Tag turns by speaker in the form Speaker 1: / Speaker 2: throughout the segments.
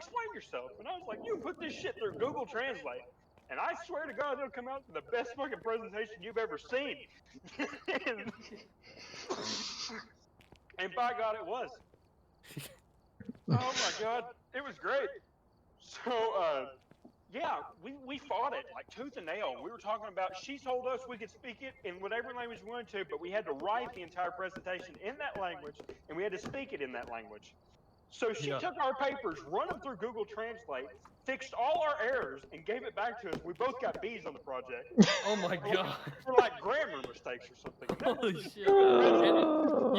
Speaker 1: explain yourself. And I was like, you put this shit through Google Translate. And I swear to God, it'll come out the best fucking presentation you've ever seen. and by God, it was. Oh my God, it was great. So, yeah, we fought it like tooth and nail. We were talking about, she told us we could speak it in whatever language we wanted to, but we had to write the entire presentation in that language, and we had to speak it in that language. So she took our papers, run them through Google Translate, fixed all our errors, and gave it back to us. We both got B's on the project.
Speaker 2: Oh my God.
Speaker 1: For like grammar mistakes or something.
Speaker 2: Holy shit.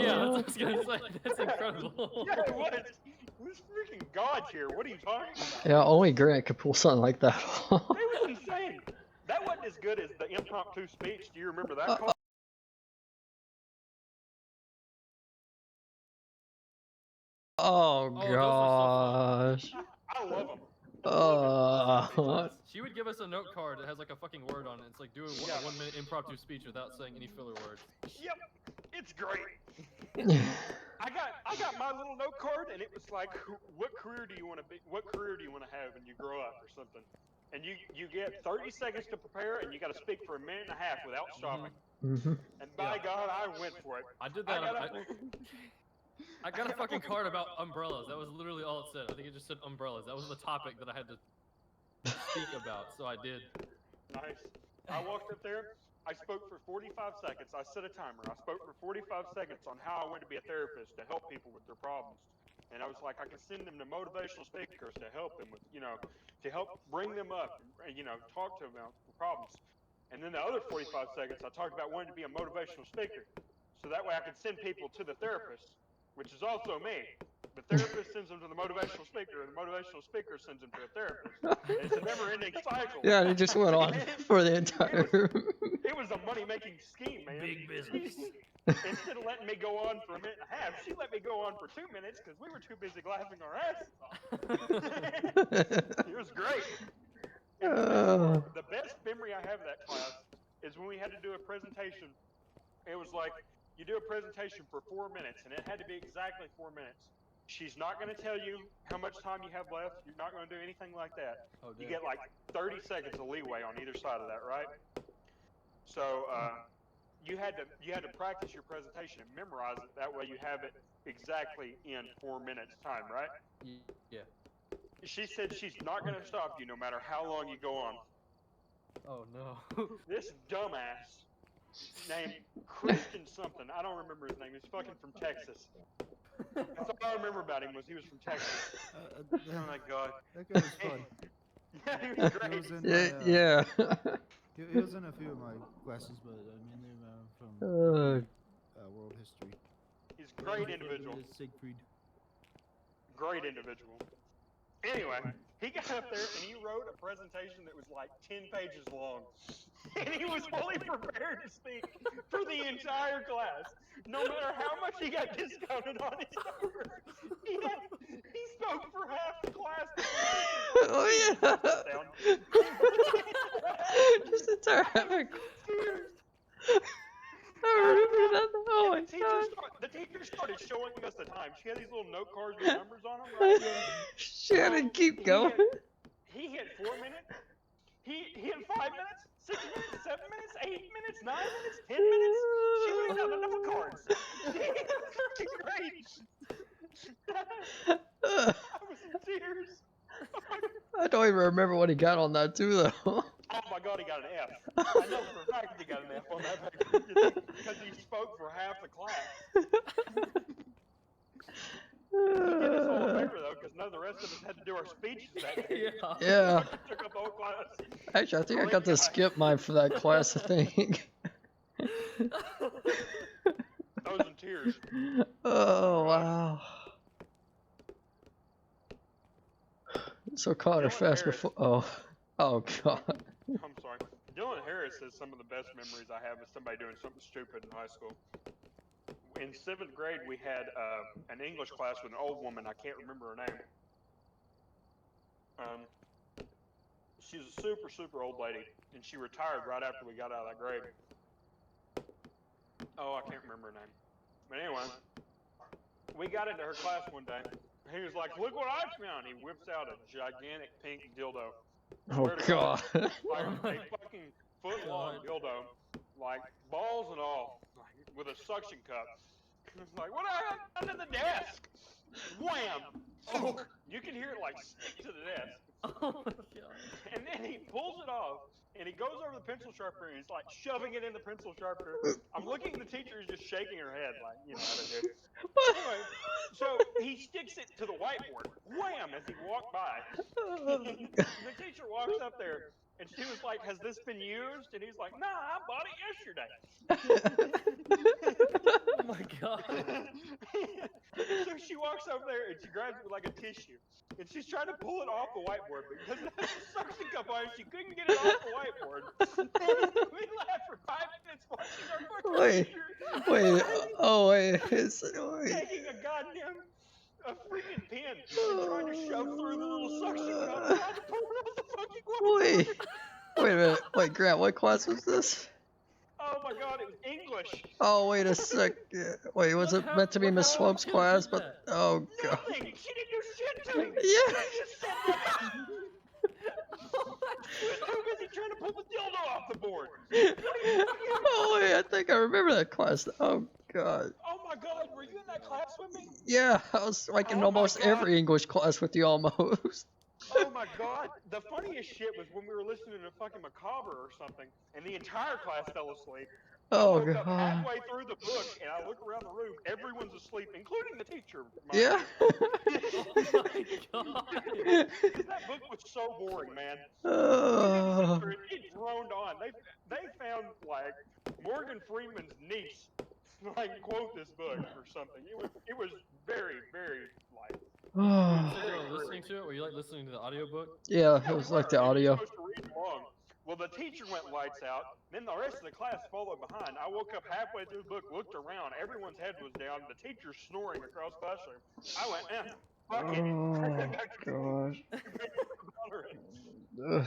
Speaker 2: Yeah, that's what I was gonna say. That's incredible.
Speaker 1: Yeah, it was. This freaking God here. What are you talking about?
Speaker 3: Yeah, only Grant could pull something like that off.
Speaker 1: It was insane. That wasn't as good as the impromptu speech. Do you remember that call?
Speaker 3: Oh
Speaker 2: those were so
Speaker 3: gosh.
Speaker 1: I love them.
Speaker 2: She would give us a note card that has like a fucking word on it. It's like, do a 1 minute impromptu speech without saying any filler words.
Speaker 1: Yep, it's great. I got my little note card, and it was like, what career do you want to be? What career do you want to have when you grow up, or something? And you get 30 seconds to prepare, and you got to speak for a minute and a half without stopping.
Speaker 3: Mm-hmm.
Speaker 1: And by God, I went for it.
Speaker 2: I did that. I got a fucking card about umbrellas. That was literally all it said. I think it just said umbrellas. That was the topic that I had to speak about, so I did.
Speaker 1: Nice. I walked up there. I spoke for 45 seconds. I set a timer. I spoke for 45 seconds on how I wanted to be a therapist to help people with their problems. And I was like, I can send them to motivational speakers to help them with, to help bring them up and, talk to them about the problems. And then the other 45 seconds, I talked about wanting to be a motivational speaker. So that way I could send people to the therapist, which is also me. The therapist sends them to the motivational speaker, and the motivational speaker sends them to a therapist. And it's a never-ending cycle.
Speaker 3: Yeah, it just went on for the entire.
Speaker 1: It was a money-making scheme, man.
Speaker 2: Big business.
Speaker 1: Instead of letting me go on for a minute and a half, she let me go on for 2 minutes because we were too busy laughing our asses off. It was great. The best memory I have of that class is when we had to do a presentation. It was like, you do a presentation for 4 minutes, and it had to be exactly 4 minutes. She's not going to tell you how much time you have left. You're not going to do anything like that.
Speaker 2: Oh,
Speaker 1: you get like 30 seconds of leeway on either side of that, right? So you had to practice your presentation and memorize it. That way you have it exactly in 4 minutes time, right?
Speaker 2: Yeah.
Speaker 1: She said she's not going to stop you no matter how long you go on.
Speaker 2: Oh no.
Speaker 1: This dumbass named Christian something. I don't remember his name. He's fucking from Texas. That's all I remember about him was he was from Texas. Oh my God.
Speaker 4: That guy was fun.
Speaker 1: Yeah, he was great.
Speaker 4: He was in
Speaker 3: Yeah.
Speaker 4: he was in a few of my classes, but mainly from world history.
Speaker 1: He's a great individual.
Speaker 4: Siegfried.
Speaker 1: Great individual. Anyway, he got up there and he wrote a presentation that was like 10 pages long. And he was fully prepared to speak for the entire class. No matter how much he got discounted on his number, he spoke for half the class.
Speaker 3: Oh yeah. Just entire having. I remember that. Oh my God.
Speaker 1: The teacher started showing us the time. She had these little note cards with numbers on them, right?
Speaker 3: She had to keep going.
Speaker 1: He hit 4 minutes. He hit 5 minutes, 6 minutes, 7 minutes, 8 minutes, 9 minutes, 10 minutes. She went down the note cards. Great. I was in tears.
Speaker 3: I don't even remember what he got on that too, though.
Speaker 1: Oh my God, he got an F. I know for a fact he got an F on that paper because he spoke for half the class. He did us all a favor though, because none of the rest of us had to do our speeches that day.
Speaker 3: Yeah.
Speaker 1: Took up the whole class.
Speaker 3: Actually, I think I got to skip mine for that class, I think.
Speaker 1: I was in tears.
Speaker 3: Oh, wow. So Connor, fast before. Oh, God.
Speaker 1: I'm sorry. Dylan Harris says some of the best memories I have is somebody doing something stupid in high school. In 7th grade, we had an English class with an old woman. I can't remember her name. She was a super, super old lady, and she retired right after we got out of that grade. Oh, I can't remember her name. But anyway, we got into her class one day, He was like, "Look what I found!" He whips out a gigantic pink dildo.
Speaker 3: Oh
Speaker 1: Swear to
Speaker 3: god.
Speaker 1: like
Speaker 2: Oh my
Speaker 1: a fucking foot-long
Speaker 2: God.
Speaker 1: dildo, like balls and all, like with a suction cup. It's like, what I have under the desk? Wham!
Speaker 2: Oh.
Speaker 1: You can hear it like stick to the desk.
Speaker 2: Oh my god.
Speaker 1: And then he pulls it off, and he goes over the pencil sharpener, and he's like shoving it in the pencil sharpener. I'm looking, the teacher is just shaking her head, like, you know how to do. Anyway, so he sticks it to the whiteboard, wham, as he walked by. The teacher walks up there, and she was like, "Has this been used?" And he's like, "Nah, I bought it yesterday."
Speaker 2: Oh my god.
Speaker 1: So she walks over there and she grabs it with like a tissue, and she's trying to pull it off the whiteboard because it has a suction cup on it. She couldn't get it off the whiteboard. We laughed for 5 minutes watching our fucking
Speaker 3: Wait,
Speaker 1: teacher
Speaker 3: wait, oh wait, wait.
Speaker 1: taking a goddamn freaking pin and trying to shove through the little suction cup, trying to pull it off the fucking whiteboard.
Speaker 3: Wait a minute, wait, Grant, what class was this?
Speaker 1: Oh my god, it was English.
Speaker 3: Oh, wait a sec. Wait, was it meant to be Miss Swope's class? But oh god.
Speaker 1: Nothing. She didn't do shit to him.
Speaker 3: Yeah.
Speaker 1: She just said that. She was too busy trying to pull the dildo off the board.
Speaker 3: Oh wait, I think I remember that class. Oh god.
Speaker 1: Oh my god, were you in that class with me?
Speaker 3: Yeah, I was like in
Speaker 1: Oh my
Speaker 3: almost
Speaker 1: God.
Speaker 3: every English class with you almost.
Speaker 1: Oh my god. The funniest shit was when we were listening to fucking Macabre or something, and the entire class fell asleep. I
Speaker 3: Oh
Speaker 1: woke up
Speaker 3: god.
Speaker 1: halfway through the book, and I look around the room. Everyone's asleep, including the teacher.
Speaker 3: Yeah.
Speaker 2: Oh my god.
Speaker 1: Because that book was so boring, man.
Speaker 3: Oh.
Speaker 1: It droned on. They found like Morgan Freeman's niece like quote this book or something. It was very like.
Speaker 2: So you were listening to it? Were you like listening to the audiobook?
Speaker 3: Yeah, it was like the audio.
Speaker 1: Supposed to read along. Well, the teacher went lights out. Then the rest of the class followed behind. I woke up halfway through the book, looked around. Everyone's head was down. The teacher's snoring across the classroom. I went, fuck it.
Speaker 3: Oh gosh. Ugh.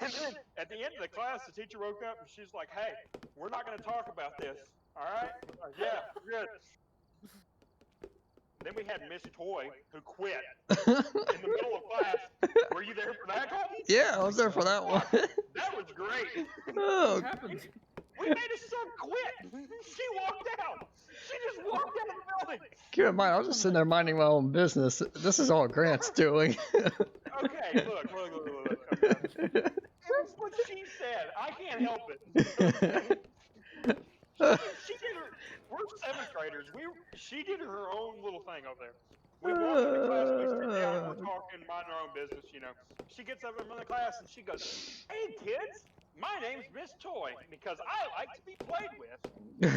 Speaker 1: And then at the end of the class, the teacher woke up and she's like, "Hey, we're not going to talk about this. All right?" I was like, "Yeah, good." Then we had Miss Toy, who quit in the middle of class. Were you there for that, Colton?
Speaker 3: Yeah, I was there for that one.
Speaker 1: That was great.
Speaker 3: Oh,
Speaker 2: What happened?
Speaker 1: We made a sub quit. She walked out. She just walked out of the building.
Speaker 3: keep in mind, I was just sitting there minding my own business. This is all Grant's doing.
Speaker 1: Okay, look. Okay. It was what she said. I can't help it. She did her. We're 7th graders. She did her own little thing over there. We walk into class, we sit down, we're talking, mind our own business, you know. She gets up in the class and she goes, "Hey kids, my name's Miss Toy because I like to be played with."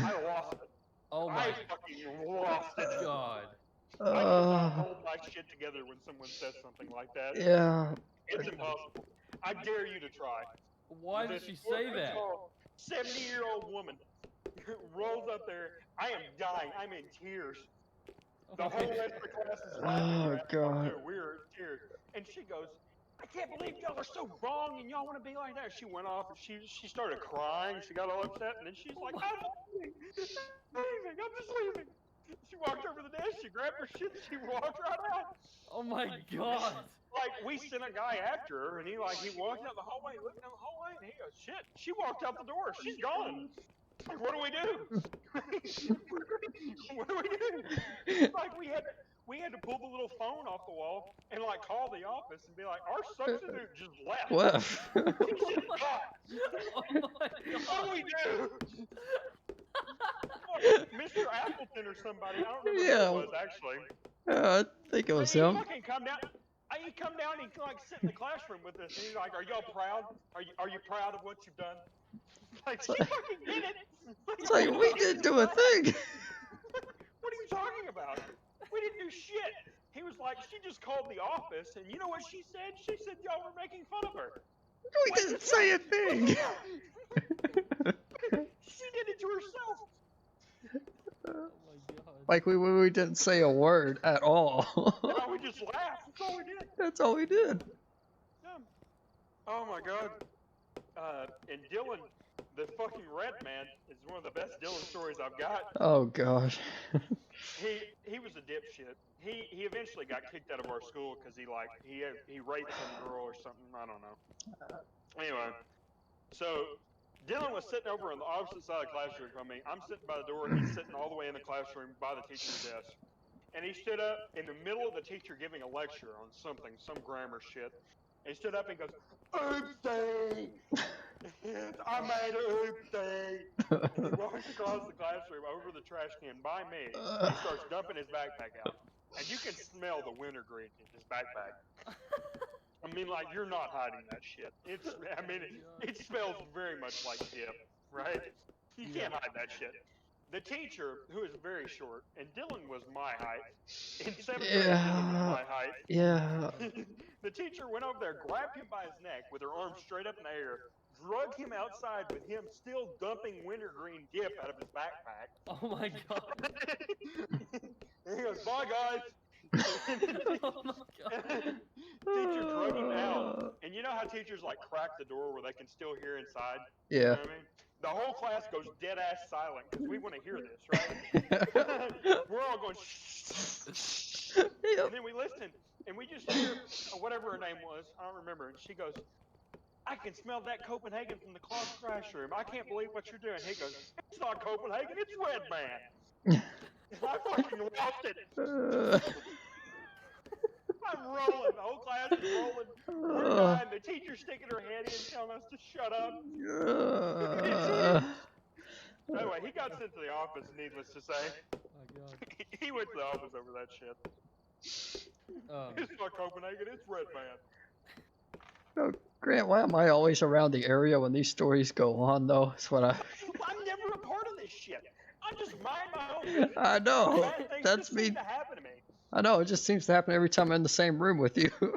Speaker 1: I lost it.
Speaker 2: Oh
Speaker 1: I
Speaker 2: my
Speaker 1: fucking lost it.
Speaker 2: god.
Speaker 1: I cannot hold my shit together when someone says something like that.
Speaker 3: Yeah.
Speaker 1: It's impossible. I dare you to try.
Speaker 2: Why did she say that?
Speaker 1: 70-year-old woman rolls up there. I am dying. I'm in tears. The whole rest of the class is laughing.
Speaker 3: Oh god.
Speaker 1: We're in tears. And she goes, "I can't believe y'all are so wrong and y'all want to be like that." She went off and she started crying. She got all upset and then she's like, "I'm leaving. I'm just leaving." She walked over to the desk. She grabbed her shit. And she walked right out.
Speaker 2: Oh my god.
Speaker 1: Like we sent a guy after her, and he walked out the hallway, looked down the hallway, and he goes, "Shit!" She walked out the door. She's gone. Like, what do we do? What do we do? Like we had to pull the little phone off the wall and like call the office and be like, "Our substitute just left.
Speaker 3: What?
Speaker 1: She's just gone.
Speaker 2: Oh my
Speaker 1: What do
Speaker 2: god.
Speaker 1: we do?" Mr. Appleton or somebody. I don't remember
Speaker 3: Yeah.
Speaker 1: who it was actually.
Speaker 3: I think it was
Speaker 1: He
Speaker 3: him.
Speaker 1: fucking come down. He come down and like sit in the classroom with us. And he's like, "Are y'all proud? Are you proud of what you've done?" Like she fucking did it.
Speaker 3: It's like, we didn't do a thing.
Speaker 1: What are you talking about? We didn't do shit. He was like, she just called the office, and you know what she said? She said y'all were making fun of her.
Speaker 3: We didn't say a thing.
Speaker 1: She did it to herself.
Speaker 2: Oh my god.
Speaker 3: Like we didn't say a word at all.
Speaker 1: No, we just laughed. That's all we did.
Speaker 3: That's all we did.
Speaker 1: Yeah. Oh my god. And Dylan, the fucking red man, is one of the best Dylan stories I've got.
Speaker 3: Oh gosh.
Speaker 1: he was a dipshit. He eventually got kicked out of our school because he raped some girl or something. I don't know. Anyway, so Dylan was sitting over on the opposite side of the classroom from me. I'm sitting by the door. He's sitting all the way in the classroom by the teacher's desk. And he stood up in the middle of the teacher giving a lecture on something, some grammar shit. And he stood up and goes, "Oopsie! I made an oopsie!" And he walks across the classroom over the trash can by me. And he starts dumping his backpack out. And you can smell the wintergreen in his backpack. I mean, like, you're not hiding that shit. It smells very much like dip, right? You can't hide that shit. The teacher, who is very short, and Dylan was my height. In 7th grade, Dylan was my height.
Speaker 3: Yeah.
Speaker 1: The teacher went over there, grabbed him by his neck with her arms straight up in the air, drug him outside with him still dumping wintergreen dip out of his backpack.
Speaker 2: Oh my god.
Speaker 1: And he goes, "Bye, guys."
Speaker 2: Oh my god.
Speaker 1: Teacher drug him out. And you know how teachers like crack the door where they can still hear inside?
Speaker 3: Yeah.
Speaker 1: You know what I mean? The whole class goes dead ass silent because we want to hear this, right? We're all going shh. And then we listen and we just hear whatever her name was. I don't remember. And she goes, "I can smell that Copenhagen from the classroom. I can't believe what you're doing." He goes, "It's not Copenhagen, it's Red Man." I fucking lost it. I'm rolling. The whole class is rolling. We're dying. The teacher's sticking her head in, telling us to shut up. Anyway, he got sent to the office, needless to say.
Speaker 2: Oh my god.
Speaker 1: He went to the office over that shit. It's not Copenhagen, it's Red Man.
Speaker 3: Oh, Grant, why am I always around the area when these stories go on, though? That's what
Speaker 1: I'm never a part of this shit. I just mind my own business.
Speaker 3: I know.
Speaker 1: Bad things
Speaker 3: That's
Speaker 1: just
Speaker 3: me.
Speaker 1: seem to happen to me.
Speaker 3: I know. It just seems to happen every time I'm in the same room with you.
Speaker 1: I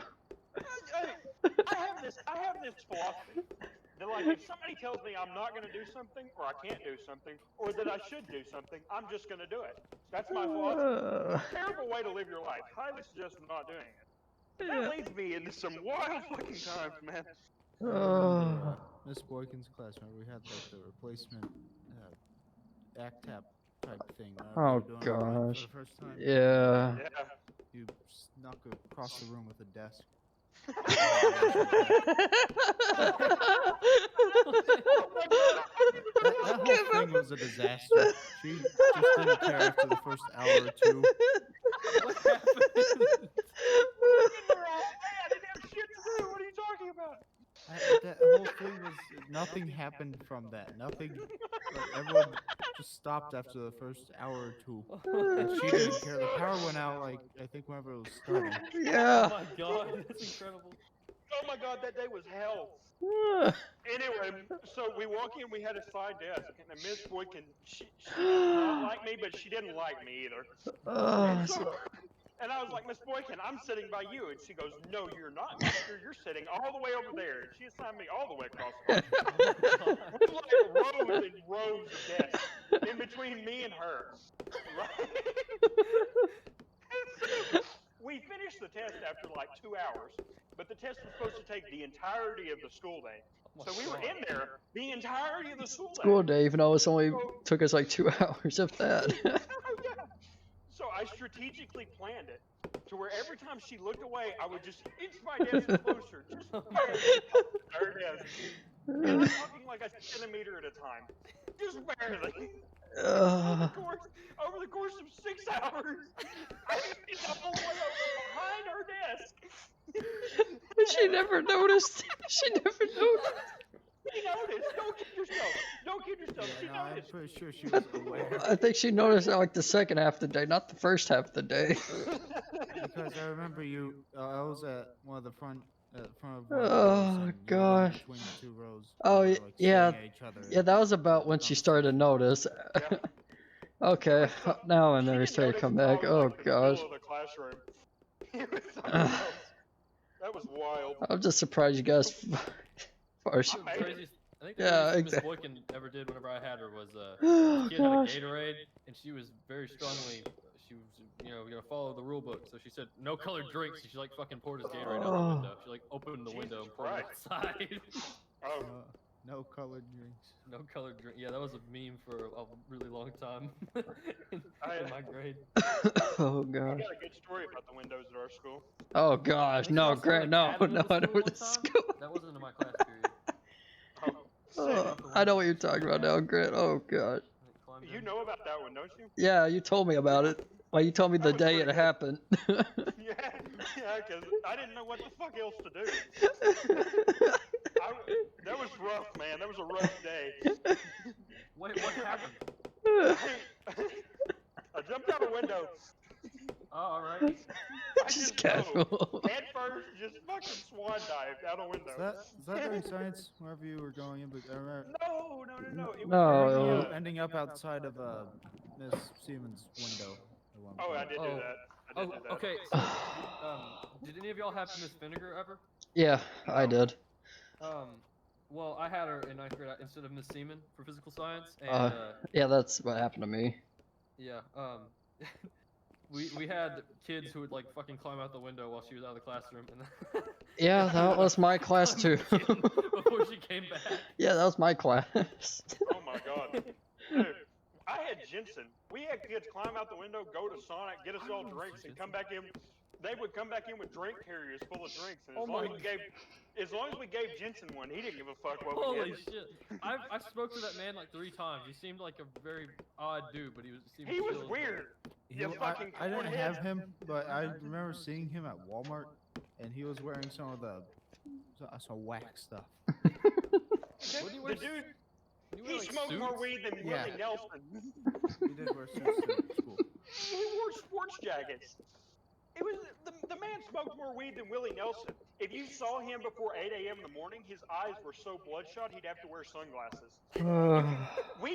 Speaker 1: have this philosophy that, like, if somebody tells me I'm not going to do something, or I can't do something, or that I should do something, I'm just going to do it. That's my philosophy. Terrible way to live your life. Highly suggest not doing it. That leads me into some wild fucking times, man.
Speaker 4: Miss Boykin's class, remember we had like the replacement act tap type thing.
Speaker 3: Oh
Speaker 4: we were doing it
Speaker 3: gosh.
Speaker 4: for the first time.
Speaker 3: Yeah.
Speaker 1: Yeah.
Speaker 4: You snuck across the room with a desk. That whole thing was a disaster. She just didn't care after the first hour or two.
Speaker 2: What happened?
Speaker 1: I didn't have shit to do. What are you talking about?
Speaker 4: That whole thing was nothing happened from that. Nothing. Like, everyone just stopped after the first hour or two, and she didn't care. The power went out like I think whenever it was starting.
Speaker 2: Oh
Speaker 3: Yeah.
Speaker 2: my god, that's incredible.
Speaker 1: Oh my god, that day was hell. Anyway, so we walk in, we had a side desk, and Miss Boykin, she did not like me, but she didn't like me either. And I was like, "Miss Boykin, I'm sitting by you." And she goes, "No, you're not, mister. You're sitting all the way over there." And she assigned me all the way across the room. With like rows and rows of desks in between me and her. Right? We finished the test after like 2 hours, but the test was supposed to take the entirety of the school day. So we were in there the entirety of the school day.
Speaker 3: School day, even though it's only took us like 2 hours of that.
Speaker 1: Oh, yeah. So I strategically planned it to where every time she looked away, I would just inch my desk closer, just barely her desk. And I'm talking like a centimeter at a time, just barely. Over the course of 6 hours, I made the whole way over behind her desk.
Speaker 3: She never noticed. She never noticed.
Speaker 1: She noticed. Don't kid yourself. Don't kid yourself. She
Speaker 4: Yeah, no, I'm
Speaker 1: noticed.
Speaker 4: pretty sure she was aware.
Speaker 3: I think she noticed like the second half of the day, not the first half of the day.
Speaker 4: Because I remember you. I was at one of the front of one of the
Speaker 3: Oh,
Speaker 4: rows, and you were
Speaker 3: gosh.
Speaker 4: between the two rows.
Speaker 3: Oh,
Speaker 4: and we were, like,
Speaker 3: yeah.
Speaker 4: staring at each other.
Speaker 3: Yeah, that was about when she started to notice.
Speaker 1: Yeah.
Speaker 3: Okay, now I'm
Speaker 1: She
Speaker 3: never
Speaker 1: didn't
Speaker 3: started to
Speaker 1: notice
Speaker 3: come
Speaker 1: until I
Speaker 3: back.
Speaker 1: was,
Speaker 3: Oh
Speaker 1: like, in the
Speaker 3: gosh.
Speaker 1: middle of the classroom. It was something else. That was wild.
Speaker 3: I'm just surprised you guys. Farsh.
Speaker 2: The craziest, I think the
Speaker 3: Yeah,
Speaker 2: craziest Miss
Speaker 3: exactly.
Speaker 2: Boykin ever did whenever I had her was
Speaker 3: Oh
Speaker 2: this kid had a
Speaker 3: gosh.
Speaker 2: Gatorade, and she was very strongly, she was, gonna follow the rule book. So she said no colored drinks. And she like fucking poured his Gatorade out the window. She like opened the window and poured it outside.
Speaker 1: Oh,
Speaker 4: No No colored drinks.
Speaker 2: No colored drink. Yeah, that was a meme for a really long time in my grade.
Speaker 3: Oh
Speaker 1: I
Speaker 3: gosh.
Speaker 1: got a good story about the windows at our school.
Speaker 3: Oh gosh.
Speaker 2: Didn't y'all
Speaker 3: No,
Speaker 2: sell
Speaker 3: Grant.
Speaker 2: an
Speaker 3: No,
Speaker 2: academy
Speaker 3: no,
Speaker 2: at the
Speaker 3: I know
Speaker 2: school
Speaker 3: where
Speaker 2: one
Speaker 3: this is
Speaker 2: time?
Speaker 3: going.
Speaker 2: That wasn't in my class period.
Speaker 1: Oh,
Speaker 3: Oh,
Speaker 1: sick.
Speaker 3: I know what you're talking about now, Grant. Oh gosh.
Speaker 2: Like, climbed
Speaker 1: You
Speaker 2: in.
Speaker 1: know about that one, don't you?
Speaker 3: Yeah, you told me about it. Well, you told me
Speaker 1: That
Speaker 3: the
Speaker 1: was
Speaker 3: day
Speaker 1: pretty
Speaker 3: it
Speaker 1: good.
Speaker 3: happened.
Speaker 1: Yeah, yeah, because I didn't know what the fuck else to do. That was rough, man. That was a rough day.
Speaker 2: Wait, what happened?
Speaker 1: I jumped out a window.
Speaker 2: Oh, alright.
Speaker 1: I
Speaker 3: Just
Speaker 1: just dove.
Speaker 3: casual.
Speaker 1: Head first, just fucking swan dived out a window.
Speaker 4: Is that during science, wherever you were going in? But I remember
Speaker 1: No. It was
Speaker 3: No,
Speaker 1: during,
Speaker 3: it
Speaker 4: you ending up outside of Miss Siemens' window at one
Speaker 1: Oh, I
Speaker 4: point.
Speaker 1: did do that. I did do that.
Speaker 2: Okay. So, did any of y'all have Miss Vinegar ever?
Speaker 3: Yeah, I did.
Speaker 2: Well, I had her in 9th grade instead of Miss Seaman for physical science, and
Speaker 3: Yeah, that's what happened to me.
Speaker 2: yeah, we had kids who would like fucking climb out the window while she was out of the classroom, and
Speaker 3: Yeah, that was my class too.
Speaker 2: before she came back.
Speaker 3: Yeah, that was my class.
Speaker 1: Oh my god. Dude, I had Jensen. We had kids climb out the window, go to Sonic, get us all drinks, and come back in. They would come back in with drink carriers full of drinks, and as long as we gave Jensen one, he didn't give a fuck what we
Speaker 2: Holy
Speaker 1: did.
Speaker 2: shit! I spoke to that man like 3 times. He seemed like a very odd dude, but he was.
Speaker 1: He was
Speaker 2: chill as
Speaker 1: weird.
Speaker 4: He-
Speaker 1: You fucking
Speaker 4: I didn't
Speaker 1: cornhead.
Speaker 4: have him, but I remember seeing him at Walmart, and he was wearing some of the some whack stuff.
Speaker 2: What do you wear?
Speaker 1: The dude,
Speaker 2: You wear,
Speaker 1: he
Speaker 2: like,
Speaker 1: smoked more
Speaker 2: suits?
Speaker 1: weed than
Speaker 4: Yeah.
Speaker 1: Willie Nelson.
Speaker 4: He did wear suits to school.
Speaker 1: He wore sports jackets. It was the man smoked more weed than Willie Nelson. If you saw him before 8 a.m. in the morning, his eyes were so bloodshot he'd have to wear sunglasses. We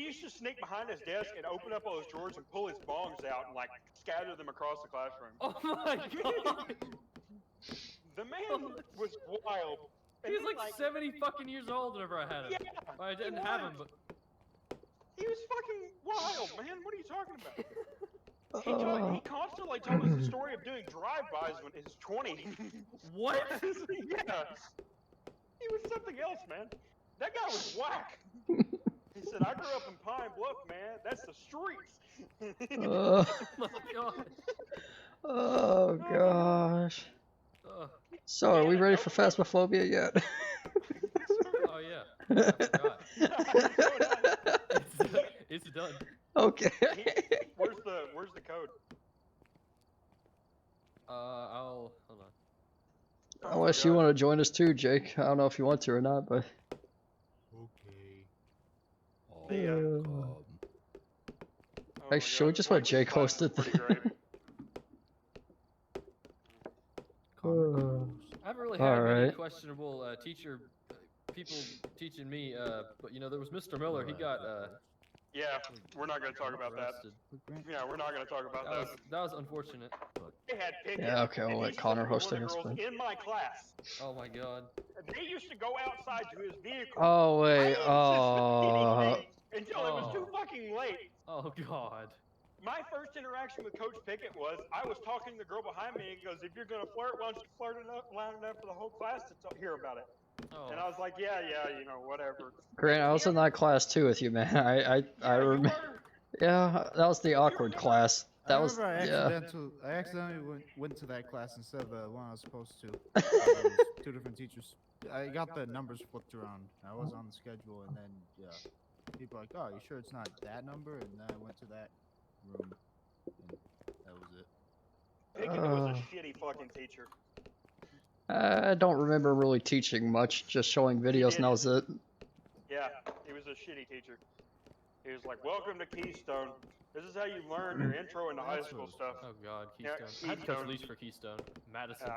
Speaker 1: used to sneak behind his desk and open up all his drawers and pull his bongs out and like scatter them across the classroom.
Speaker 2: Oh my god!
Speaker 1: The man was wild. And
Speaker 2: He was
Speaker 1: then,
Speaker 2: like 70 fucking years old whenever I had him.
Speaker 1: Yeah,
Speaker 2: I didn't
Speaker 1: he
Speaker 2: have
Speaker 1: was.
Speaker 2: him, but
Speaker 1: He was fucking wild, man. What are you talking about? He
Speaker 3: Oh.
Speaker 1: constantly told us the story of doing drive-bys when he was 20.
Speaker 2: what?
Speaker 1: Yeah. He was something else, man. That guy was whack. He said, I grew up in Pine Bluff, man. That's the streets.
Speaker 3: Oh,
Speaker 2: Oh my god.
Speaker 3: oh gosh.
Speaker 2: Ugh.
Speaker 3: So, are we ready for Phasmophobia yet?
Speaker 2: Oh yeah. I forgot. It's done.
Speaker 3: Okay.
Speaker 1: Where's the code?
Speaker 2: Hold on.
Speaker 1: Oh my
Speaker 3: Unless you
Speaker 1: God.
Speaker 3: want to join us too, Jake. I don't know if you want to or not, but.
Speaker 1: The,
Speaker 3: Uh,
Speaker 1: Oh my
Speaker 3: Actually, should we
Speaker 1: God,
Speaker 3: just
Speaker 1: the
Speaker 3: let Jake
Speaker 1: class
Speaker 3: host
Speaker 1: was
Speaker 3: it?
Speaker 1: pretty great.
Speaker 2: I haven't really had many
Speaker 3: Alright.
Speaker 2: questionable people teaching me, but you know, there was Mr. Miller, he got,
Speaker 1: Yeah, we're not gonna talk about that.
Speaker 2: arrested.
Speaker 1: Yeah, we're not gonna talk about that.
Speaker 2: That was unfortunate.
Speaker 1: They had pickets.
Speaker 3: Yeah, okay,
Speaker 1: and
Speaker 3: we'll
Speaker 1: he
Speaker 3: let
Speaker 1: used to
Speaker 3: Connor
Speaker 1: be
Speaker 3: host
Speaker 1: one of
Speaker 3: it,
Speaker 1: the
Speaker 3: it's
Speaker 1: girls
Speaker 3: fine.
Speaker 1: in my class.
Speaker 2: Oh my god.
Speaker 1: They used to go outside to his vehicle.
Speaker 3: Oh,
Speaker 1: I
Speaker 3: wait.
Speaker 1: didn't suspect
Speaker 3: Oh.
Speaker 1: anything until it was too
Speaker 2: Oh.
Speaker 1: fucking late.
Speaker 2: Oh god.
Speaker 1: My first interaction with Coach Pickett was I was talking to the girl behind me and he goes, if you're gonna flirt, why don't you flirt enough loud enough for the whole class to hear about it?
Speaker 2: Oh.
Speaker 1: And I was like, yeah, you know, whatever.
Speaker 3: Grant, I was in that class too with you, man. I
Speaker 1: Yeah, you
Speaker 3: remember.
Speaker 1: were.
Speaker 3: Yeah, that was the awkward
Speaker 1: remember-
Speaker 3: class. That was,
Speaker 4: I
Speaker 3: yeah.
Speaker 4: accidentally went to that class instead of the one I was supposed to. There was 2 different teachers. I got the numbers flipped around. I was on the schedule, and then people were like, "Oh, you sure it's not that number?" And then I went to that room, and that was it.
Speaker 1: Pickett was a shitty fucking teacher.
Speaker 3: I don't remember really teaching much, just showing videos and that was it.
Speaker 1: Yeah, he was a shitty teacher. He was like, welcome to Keystone. This is how you learn your intro into high
Speaker 4: That's
Speaker 1: school
Speaker 4: what it
Speaker 1: stuff.
Speaker 2: Oh god,
Speaker 1: Yeah,
Speaker 2: Keystone. I had to coach
Speaker 1: Keystone.
Speaker 2: Leash for Keystone. Madison.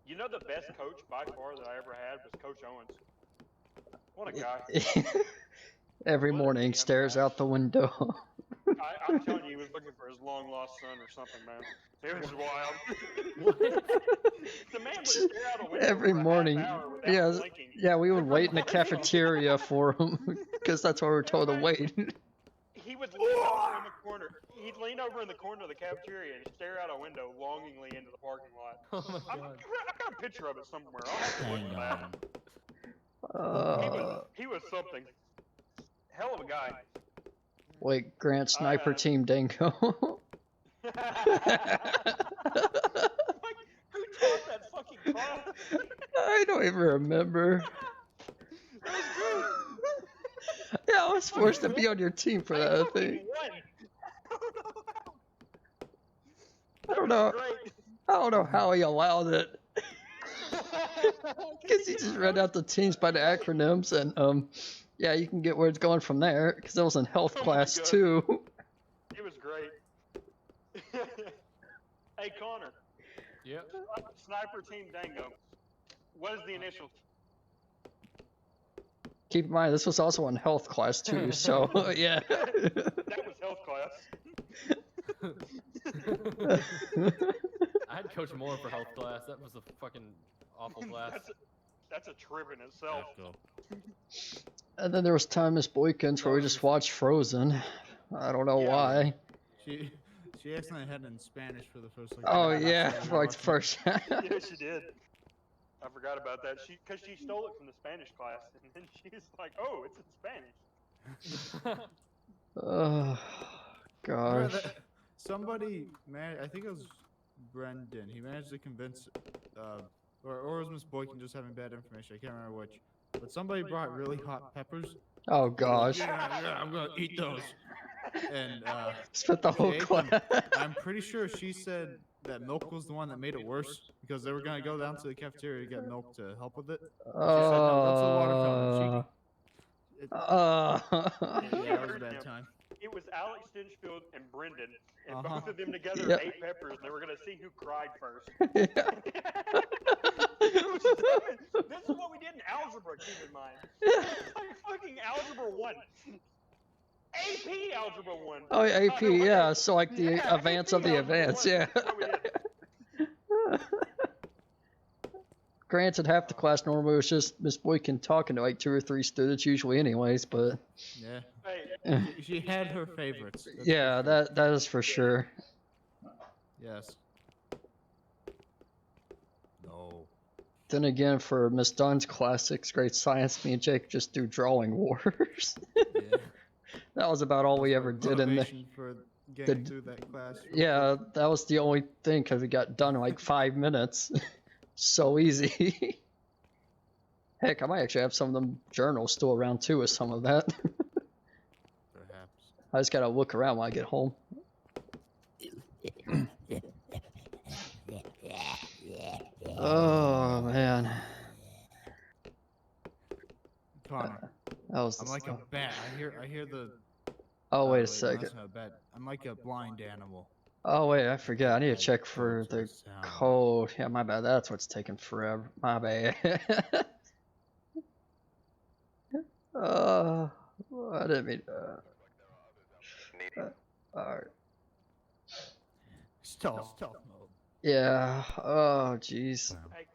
Speaker 1: You know the best coach by far that I ever had was Coach Owens. What a guy.
Speaker 3: Every
Speaker 1: What a
Speaker 3: morning
Speaker 1: damn
Speaker 3: stares
Speaker 1: guy.
Speaker 3: out the window.
Speaker 1: I'm telling you, he was looking for his long lost son or something, man. It was wild.
Speaker 2: What?
Speaker 1: The man would stare out a window
Speaker 3: Every
Speaker 1: for a
Speaker 3: morning.
Speaker 1: half hour without
Speaker 3: Yeah,
Speaker 1: blinking.
Speaker 3: yeah, we would
Speaker 2: Every
Speaker 3: wait in the
Speaker 2: morning.
Speaker 3: cafeteria for him because that's where we were told to wait.
Speaker 1: He would lean over in the corner. He'd lean over in the corner of the cafeteria and stare out a window longingly into the parking lot.
Speaker 2: Oh my
Speaker 1: I've
Speaker 2: god.
Speaker 1: got a picture of it somewhere. I'll have to look for that. He was something. Hell of a guy.
Speaker 3: Wait, Grant, Sniper Team Dingo.
Speaker 1: Like, who taught that fucking class?
Speaker 3: I don't even remember.
Speaker 1: It was good.
Speaker 3: Yeah, I was forced to be on your team for that, I
Speaker 1: fucking
Speaker 3: think.
Speaker 1: won.
Speaker 3: I don't know.
Speaker 1: Great.
Speaker 3: I don't know how he allowed it. Because he just read out the teams by the acronyms, and yeah, you can get where it's going from there. Because it was in health
Speaker 1: Oh my
Speaker 3: class
Speaker 1: God.
Speaker 3: too.
Speaker 1: It was great. Hey Connor,
Speaker 2: Yep.
Speaker 1: Sniper Team Dango. What is the initials?
Speaker 3: Keep in mind, this was also in health class too. So yeah.
Speaker 1: That was health class.
Speaker 2: I had Coach Moore for health class. That was a fucking awful class.
Speaker 1: That's a trip in itself.
Speaker 3: And then there was time Miss Boykins where we just watched Frozen. I don't know
Speaker 1: Yeah.
Speaker 3: why.
Speaker 4: She accidentally had it in Spanish for the first like.
Speaker 3: Oh
Speaker 4: 10 minutes
Speaker 3: yeah,
Speaker 4: that we
Speaker 3: for
Speaker 4: were
Speaker 3: like the
Speaker 4: watching.
Speaker 3: first.
Speaker 1: Yeah, she did. I forgot about that. Because she stole it from the Spanish class, and then she's like, "Oh, it's in Spanish."
Speaker 3: Oh
Speaker 4: Remember
Speaker 3: gosh.
Speaker 4: that- Somebody I think it was Brendan. He managed to convince, or it was Miss Boykin just having bad information. I can't remember which. But somebody brought really hot peppers.
Speaker 3: Oh gosh.
Speaker 4: Yeah, I'm gonna eat those. And
Speaker 3: Spent the whole
Speaker 4: ate
Speaker 3: class.
Speaker 4: them. I'm pretty sure she said that milk was the one that made it worse because they were gonna go down to the cafeteria to get milk to help with it. She said, "No, go to the water fountain." Yeah, that was a bad time.
Speaker 1: It was Alex Stinchfield and Brendan, and
Speaker 4: Uh-huh.
Speaker 1: both of them together
Speaker 3: Yep.
Speaker 1: ate peppers, and they were gonna see who cried first.
Speaker 3: Yeah.
Speaker 1: It was stupid. This is what we did in algebra. Keep in mind, it's like fucking algebra 1. AP algebra 1.
Speaker 3: Oh, AP, yeah. So like the
Speaker 1: Yeah,
Speaker 3: advance
Speaker 1: AP
Speaker 3: of the
Speaker 1: algebra
Speaker 3: advance,
Speaker 1: 1.
Speaker 3: yeah.
Speaker 1: That's what we did.
Speaker 3: Granted, half the class normally was just Miss Boykin talking to like 2 or 3 students usually, anyways. But
Speaker 4: Yeah,
Speaker 1: Hey,
Speaker 4: she had her favorites. That's for
Speaker 3: yeah,
Speaker 4: sure.
Speaker 3: that is for sure.
Speaker 4: Yes. No.
Speaker 3: Then again, for Miss Dunn's class, 6th grade science, me and Jake just do drawing wars.
Speaker 4: Yeah.
Speaker 3: That was about all we ever did in there.
Speaker 4: Motivation for getting through that class.
Speaker 3: Yeah, that was the only thing because we got done in like 5 minutes. So easy. Heck, I might actually have some of them journals still around too with some of that.
Speaker 4: Perhaps.
Speaker 3: I just gotta look around when I get home. Oh man,
Speaker 4: Connor,
Speaker 3: that was.
Speaker 4: I'm like a bat. I hear the.
Speaker 3: Oh wait a
Speaker 4: no,
Speaker 3: second.
Speaker 4: that's not a bat. I'm like a blind animal.
Speaker 3: Oh wait, I forget. I need to check for
Speaker 4: Filter
Speaker 3: the
Speaker 4: sound.
Speaker 3: code. Yeah, my bad. That's what's taking forever. My bad. I didn't mean. Alright.
Speaker 4: Stealth mode.
Speaker 3: Yeah. Oh jeez.
Speaker 1: Hey,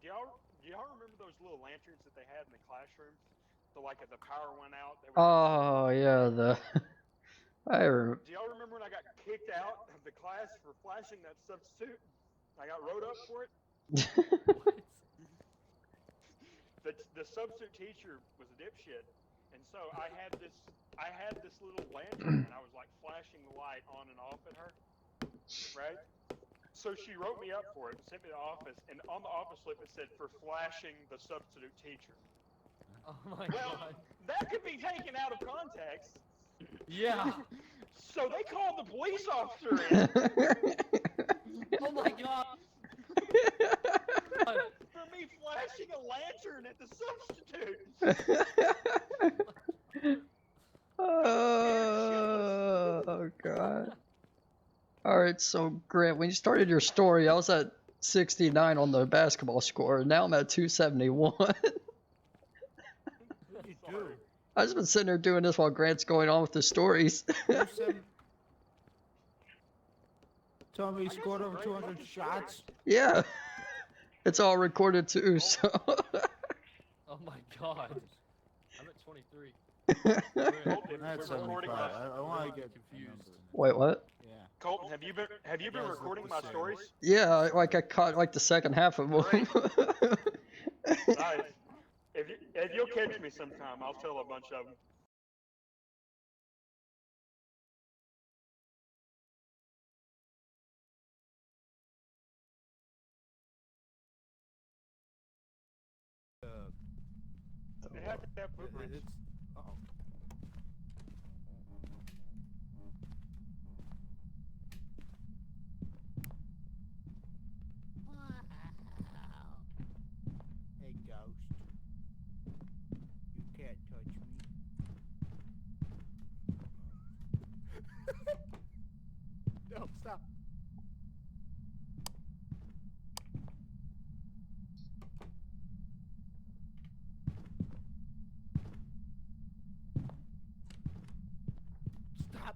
Speaker 1: do y'all remember those little lanterns that they had in the classrooms? So like if the power went out, they would.
Speaker 3: Oh yeah, the. I remember.
Speaker 1: Do y'all remember when I got kicked out of the class for flashing that substitute? I got wrote up for it. The substitute teacher was a dipshit, and so I had this little lantern, and I was like flashing the light on and off at her, right? So she wrote me up for it, sent me to the office, and on the office slip it said for flashing the substitute teacher.
Speaker 2: Oh my
Speaker 1: Well,
Speaker 2: god.
Speaker 1: that could be taken out of context.
Speaker 2: Yeah.
Speaker 1: So they called the police officer in
Speaker 2: Oh my god.
Speaker 1: for me flashing a lantern at the substitute.
Speaker 3: Oh god. Alright, so Grant, when you started your story, I was at 69 on the basketball score. Now I'm at 271.
Speaker 4: What do you do?
Speaker 3: I've just been sitting there doing this while Grant's going on with the stories.
Speaker 4: Tell me you scored over 200 shots.
Speaker 3: Yeah. It's all recorded too, so.
Speaker 2: Oh my god. I'm at 23.
Speaker 4: That's
Speaker 1: We're recording
Speaker 4: 75.
Speaker 1: my-
Speaker 4: I want to get
Speaker 2: confused.
Speaker 3: Wait, what?
Speaker 4: Yeah.
Speaker 1: Colton, have you been
Speaker 4: Guys look
Speaker 1: recording
Speaker 4: the
Speaker 1: my
Speaker 4: same.
Speaker 1: stories?
Speaker 3: Yeah, like I caught like the second half of them.
Speaker 1: Nice. If you'll catch me sometime, I'll tell a bunch of them. They have to have footprints.
Speaker 4: It's. Uh-oh. Hey, ghost. You can't touch me. No, stop. Stop.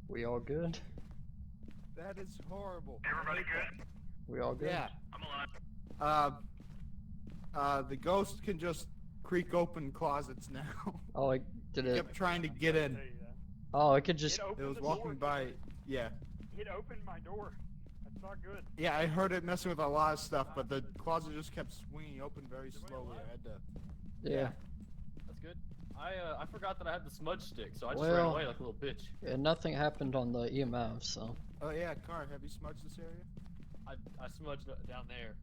Speaker 3: We all good?
Speaker 4: That is horrible.
Speaker 5: Everybody good?
Speaker 3: We all good?
Speaker 4: Yeah.
Speaker 5: I'm alive.
Speaker 4: The ghost can just creak open clousets now.
Speaker 3: Oh, I did it.
Speaker 4: Kept trying to get
Speaker 1: I'll
Speaker 4: in.
Speaker 1: tell you that.
Speaker 3: Oh, I could just.
Speaker 1: It opened
Speaker 4: It was
Speaker 1: the
Speaker 4: walking
Speaker 1: door.
Speaker 4: by. Yeah.
Speaker 1: It opened my door. That's not good.
Speaker 4: Yeah, I heard it messing with a lot of stuff, but the closet just kept swinging open very slowly. I had to.
Speaker 3: Yeah.
Speaker 2: That's good. I forgot that I had the smudge stick, so I just ran
Speaker 3: Well-
Speaker 2: away like a little bitch.
Speaker 3: And nothing happened on the EMF, so.
Speaker 4: Oh yeah, Car, have you smudged this area?
Speaker 2: I smudged it down there.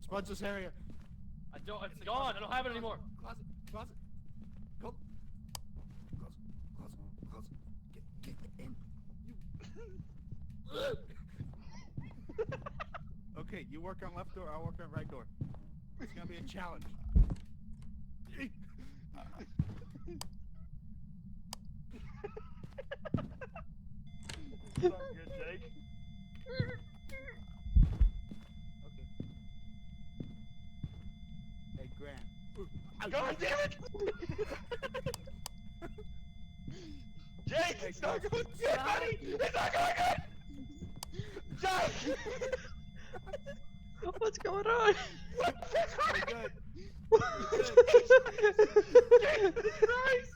Speaker 4: Smudge this area.
Speaker 2: I don't. It's gone. I don't have it anymore.
Speaker 4: Closet. Closet. Go. Closet. Closet. Closet. Get in. You. Okay, you work on left door. I'll work on right door. It's gonna be a challenge.
Speaker 1: It's not good, Jake.
Speaker 4: Okay. Hey, Grant.
Speaker 1: God damn it! Jake, it's not going good, buddy! It's not going good! Jake!
Speaker 3: What's going on?
Speaker 4: We're good.
Speaker 1: Jesus Christ!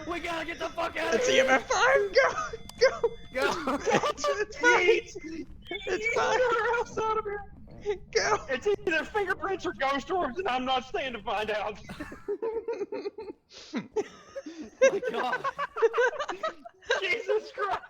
Speaker 2: We gotta get the fuck out of
Speaker 3: It's
Speaker 2: here.
Speaker 3: EMF 5! Go!
Speaker 4: Go.
Speaker 3: It's fine! It's fine!
Speaker 1: Outside of here!
Speaker 3: Go!
Speaker 1: It's either fingerprints or ghost orbs, and I'm not staying to find out.
Speaker 2: My God.
Speaker 1: Jesus Christ!